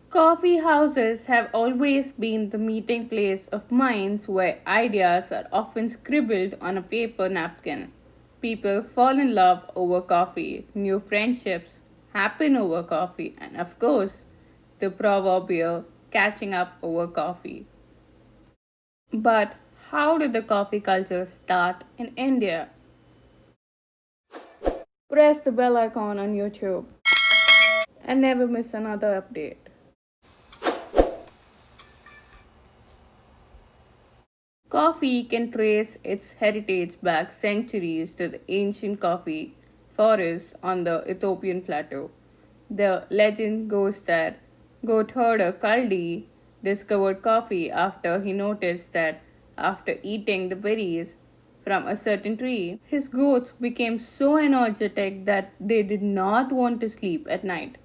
Coffee houses have always been the meeting place of minds where ideas are often scribbled on a paper napkin. People fall in love over coffee, new friendships happen over coffee, and of course, the proverbial catching up over coffee. But how did the coffee culture start in India? Press the bell icon on YouTube and never miss another update. Coffee can trace its heritage back centuries to the ancient coffee forests on the Ethiopian plateau. The legend goes that goat herder Kaldi discovered coffee after he noticed that after eating the berries from a certain tree, his goats became so energetic that they did not want to sleep at night.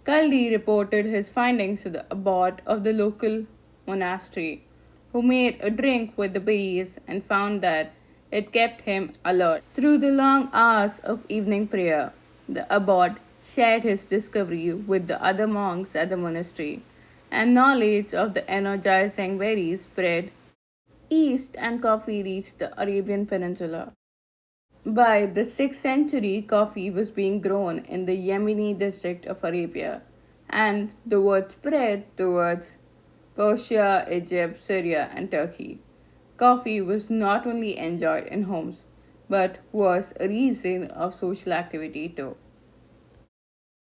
Kaldi reported his findings to the abbot of the local monastery, who made a drink with the berries and found that it kept him alert. Through the long hours of evening prayer, the abbot shared his discovery with the other monks at the monastery, and knowledge of the energizing berries spread east and coffee reached the Arabian Peninsula. By the 6th century, coffee was being grown in the Yemeni district of Arabia, and the word spread towards Persia, Egypt, Syria, and Turkey. Coffee was not only enjoyed in homes, but was a reason of social activity too.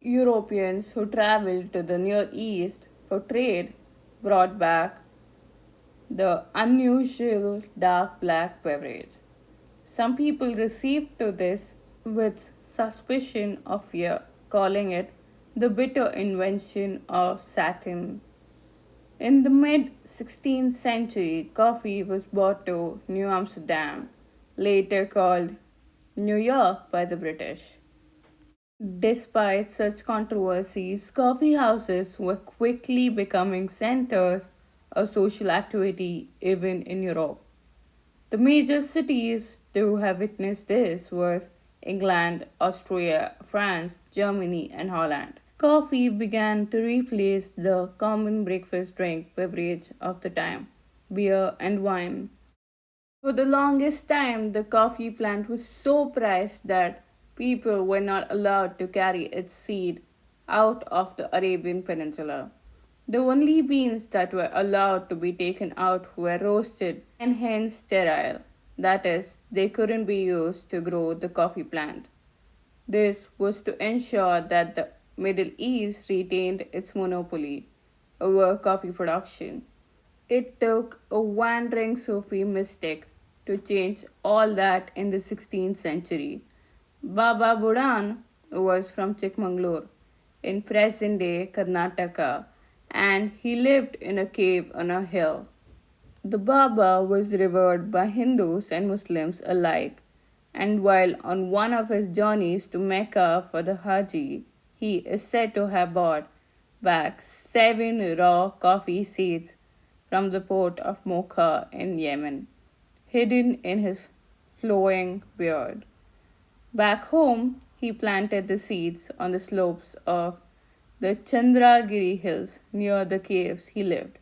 Europeans who traveled to the Near East for trade brought back the unusual dark black beverage. Some people received to this with suspicion of fear, calling it the bitter invention of Satan. In the mid 16th century, coffee was brought to New Amsterdam, later called New York by the British. Despite such controversies, coffee houses were quickly becoming centers of social activity even in Europe. The major cities to have witnessed this was England, Austria, France, Germany, and Holland. Coffee began to replace the common breakfast drink beverage of the time, beer and wine. For the longest time, the coffee plant was so prized that people were not allowed to carry its seed out of the Arabian Peninsula. The only beans that were allowed to be taken out were roasted and hence sterile, that is, they couldn't be used to grow the coffee plant. This was to ensure that the Middle East retained its monopoly over coffee production. It took a wandering Sufi mystic to change all that in the 16th century. Baba Budan was from Chikmagalur in present day Karnataka, and he lived in a cave on a hill. The Baba was revered by Hindus and Muslims alike, and while on one of his journeys to Mecca for the Haji, he is said to have brought back 7 raw coffee seeds from the port of Mocha in Yemen, hidden in his flowing beard. Back home, he planted the seeds on the slopes of the Chandragiri hills near the caves he lived.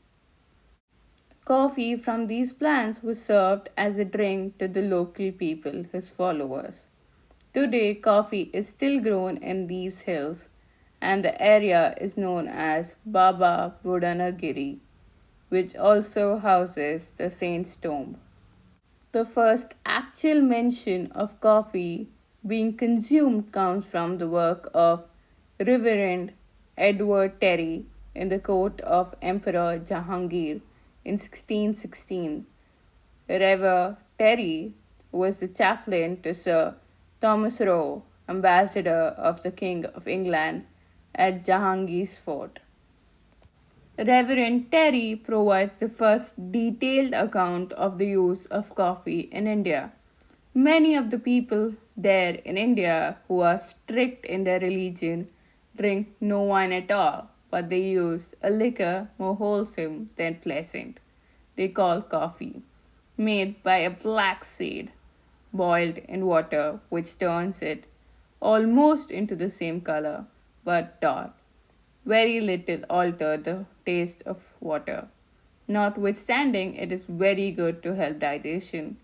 Coffee from these plants was served as a drink to the local people, his followers. Today, coffee is still grown in these hills, and the area is known as Baba Budanagiri, which also houses the saint's tomb. The first actual mention of coffee being consumed comes from the work of Reverend Edward Terry in the court of Emperor Jahangir in 1616. Rev. Terry was the chaplain to Sir Thomas Roe, ambassador of the King of England at Jahangir's fort. Reverend Terry provides the first detailed account of the use of coffee in India. Many of the people there in India who are strict in their religion drink no wine at all, but they use a liquor more wholesome than pleasant. They call coffee, made by a black seed, boiled in water, which turns it almost into the same color but dark. Very little alter the taste of water. Notwithstanding, it is very good to help digestion,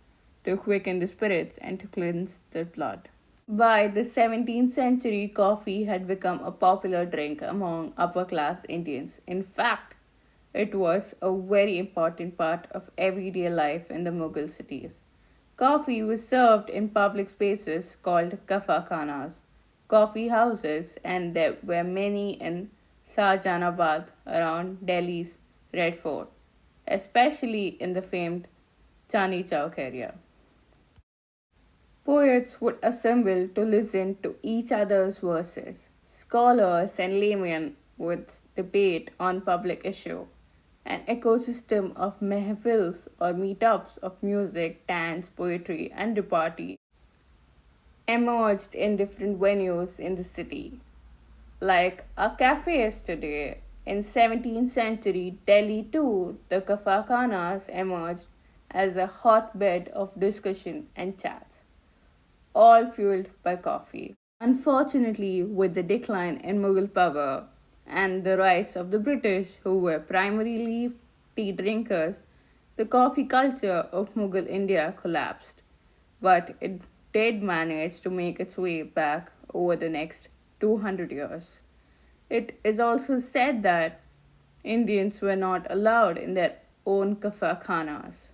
to quicken the spirits, and to cleanse the blood. By the 17th century, coffee had become a popular drink among upper class Indians. In fact, it was a very important part of everyday life in the Mughal cities. Coffee was served in public spaces called Kafakhanas, coffee houses, and there were many in Shahjahanabad around Delhi's Red Fort, especially in the famed Chani Chowk area. Poets would assemble to listen to each other's verses. Scholars and laymen would debate on public issue. An ecosystem of mehfils or meetups of music, dance, poetry, and repartee emerged in different venues in the city. Like a cafe is today, in 17th century Delhi too, the Kafakhanas emerged as a hotbed of discussion and chats, all fueled by coffee. Unfortunately, with the decline in Mughal power and the rise of the British, who were primarily tea drinkers, the coffee culture of Mughal India collapsed. But it did manage to make its way back over the next 200 years. It is also said that Indians were not allowed in their own kafakhanas.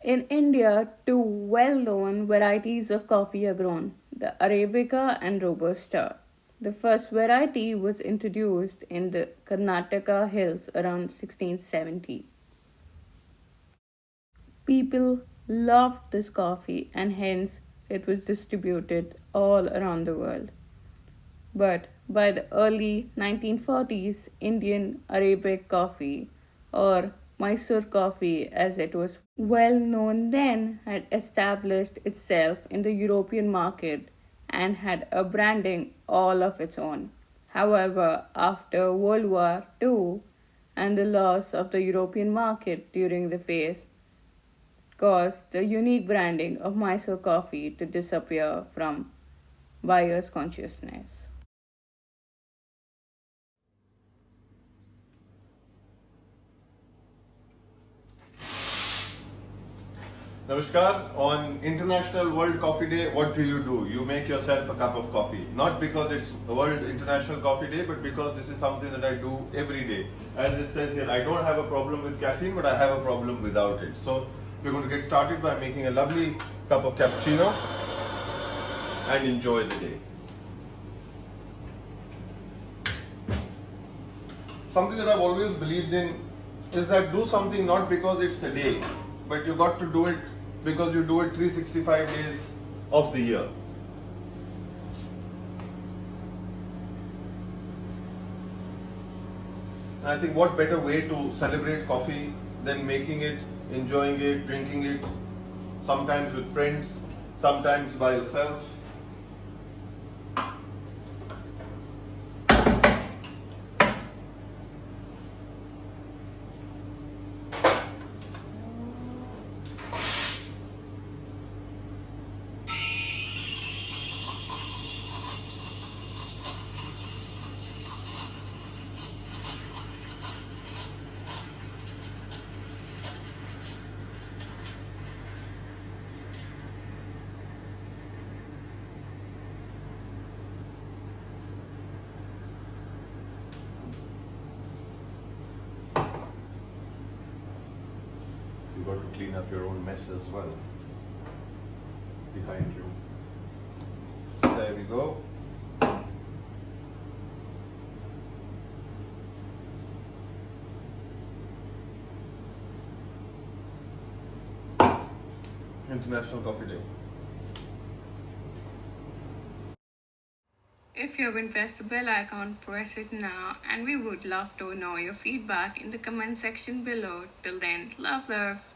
In India, two well known varieties of coffee are grown, the Arabica and Robusta. The first variety was introduced in the Karnataka hills around 1670. People loved this coffee and hence it was distributed all around the world. But by the early 1940s, Indian Arabic coffee, or Mysore coffee as it was well known then, had established itself in the European market and had a branding all of its own. However, after World War II and the loss of the European market during the phase caused the unique branding of Mysore coffee to disappear from buyers' consciousness. Namaskar. On International World Coffee Day, what do? You make yourself a cup of coffee. Not because it's World International Coffee Day, but because this is something that I do every day. As it says here, I don't have a problem with caffeine, but I have a problem without it. So we're going to get started by making a lovely cup of cappuccino and enjoy the day. Something that I've always believed in is that do something not because it's the day, but you got to do it because you do it 365 days of the year. And I think what better way to celebrate coffee than making it, enjoying it, drinking it, sometimes with friends, sometimes by yourself. You got to clean up your own mess as well. Behind you. There we go. International Coffee Day. If you haven't pressed the bell icon, press it now, and we would love to know your feedback in the comment section below. Till then, love, love.